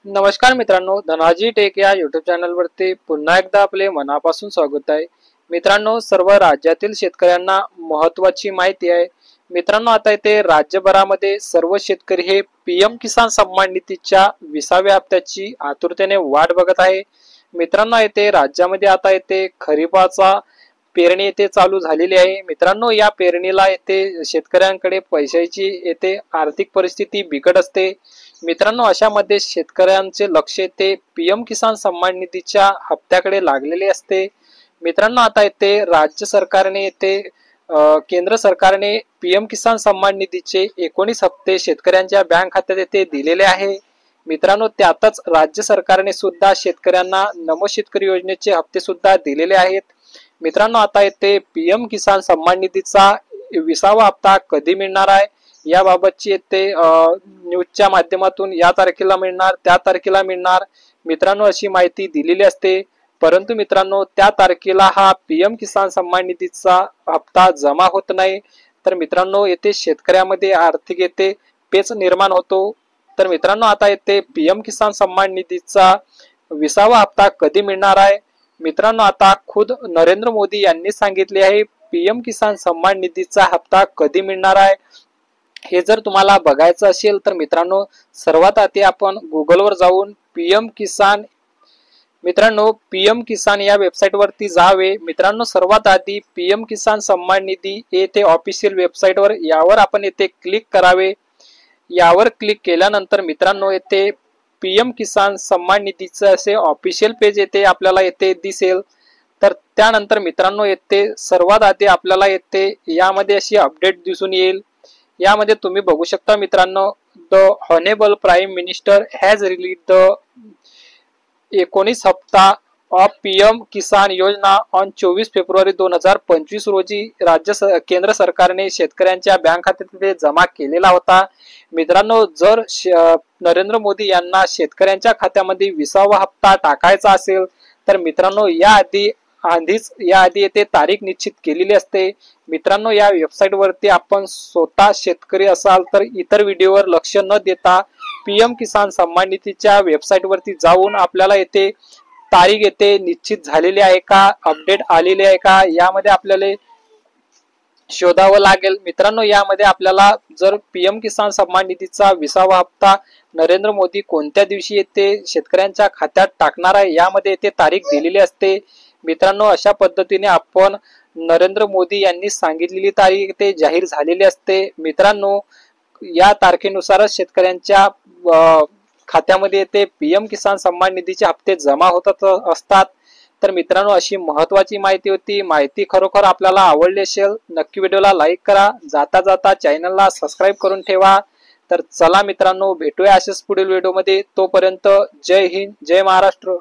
नमस्कार मित्रांनो, धनाजी टेक या यूट्यूब चॅनलवरती पुन्हा एकदा आपले मनापासून स्वागत आहे। मित्रांनो, सर्व राज्यातील शेतकऱ्यांना महत्त्वाची माहिती आहे। मित्रांनो, आता इथे राज्यभरामध्ये सर्व शेतकरी हे पीएम किसान सन्मान निधीच्या 20व्या हप्त्याची आतुरतेने वाट बघत आहे। मित्रांनो, इथे राज्यामध्ये आता इथे खरीपाचा पेरणी येथे चालू झालेली आहे। मित्रांनो, या पेरणीला येथे शेतकऱ्यांकडे पैशाची येथे आर्थिक परिस्थिती बिकट असते। मित्रांनो, अशामध्ये शेतकऱ्यांचे लक्ष येते पीएम किसान सन्मान निधीच्या हप्त्याकडे लागलेले असते। मित्रांनो, आता येथे राज्य सरकारने येथे केंद्र सरकारने पीएम किसान सन्मान निधीचे 19 हप्ते शेतकऱ्यांच्या बँक खात्यात येथे दिलेले आहे। मित्रांनो, त्यातच राज्य सरकारने सुद्धा शेतकऱ्यांना नमो शेतकरी योजनेचे हप्ते सुद्धा दिलेले आहेत। मित्रांनो, आता येथे पीएम किसान सन्मान निधीचा 20वा हप्ता कधी मिळणार आहे याबाबतची येथे न्यूजच्या माध्यमातून या तारखेला मिळणार, त्या तारखेला मिळणार मित्रांनो अशी माहिती दिलेली असते। परंतु मित्रांनो, त्या तारखेला हा पीएम किसान सन्मान निधीचा हप्ता जमा होत नाही, तर मित्रांनो येथे शेतकऱ्यामध्ये आर्थिक येथे पेच निर्माण होतो। तर मित्रांनो, आता येथे पीएम किसान सन्मान निधीचा 20वा हप्ता कधी मिळणार आहे? मित्रांनो, आता खुद नरेंद्र मोदी यांनी सांगितले आहे पीएम किसान सन्मान निधीचा हप्ता कधी मिळणार आहे। हे जर तुम्हाला बघायचं असेल तर मित्रांनो, सर्वात आधी आपण गुगलवर जाऊन पीएम किसान या वेबसाईट वरती जावे। मित्रांनो, सर्वात आधी पीएम किसान सन्मान निधी येथे ऑफिशियल वेबसाईट वर यावर आपण येथे क्लिक करावे। यावर क्लिक केल्यानंतर मित्रांनो, येथे पीएम किसान सन्मान निधीचे असे ऑफिशियल पेज येथे आपल्याला येथे दिसेल। तर त्यानंतर मित्रांनो, येथे सर्वात आधी आपल्याला येथे यामध्ये अशी अपडेट दिसून येईल। यामध्ये तुम्ही बघू शकता मित्रांनो, the honourable prime minister has release the 19 हप्ता ऑफ पीएम किसान योजना ऑन 24 फेब्रुवारी 2025 रोजी केंद्र सरकारने शेतकऱ्यांच्या बँक खात्यात जमा केलेला होता। मित्रांनो, जर नरेंद्र मोदी यांना शेतकऱ्यांच्या खात्यामध्ये 20वा हप्ता टाकायचा असेल तर मित्रांनो आधीच येथे तारीख निश्चित केलेली असते। मित्रांनो, या वेबसाईट वरती आपण स्वतः शेतकरी असाल तर इतर व्हिडिओवर लक्ष न देता पीएम किसान सन्मान निधीच्या वेबसाईट वरती जाऊन आपल्याला येथे तारीख येथे निश्चित झालेली आहे का, अपडेट आलेली आहे का, यामध्ये आपल्याला शोधावं लागेल। मित्रांनो, यामध्ये आपल्याला जर पीएम किसान सन्मान निधीचा 20वा हप्ता नरेंद्र मोदी कोणत्या दिवशी येथे शेतकऱ्यांच्या खात्यात टाकणार आहे यामध्ये येथे तारीख दिलेली असते। मित्रांनो, अशा पद्धतीने आपण नरेंद्र मोदी यांनी सांगितलेली तारीख ते जाहीर झालेली असते। मित्रांनो, या तारखेनुसारच शेतकऱ्यांच्या खात्यामध्ये येते पीएम किसान सन्मान निधीचे हप्ते जमा होत असतात। तर मित्रांनो, अशी महत्त्वाची माहिती होती। माहिती खरोखर आपल्याला आवडली असेल नक्की व्हिडिओला लाईक करा, जाता जाता चॅनलला सबस्क्राईब करून ठेवा। तर चला मित्रांनो, भेटूया अशाच पुढील व्हिडिओमध्ये। तोपर्यंत जय हिंद, जय महाराष्ट्र।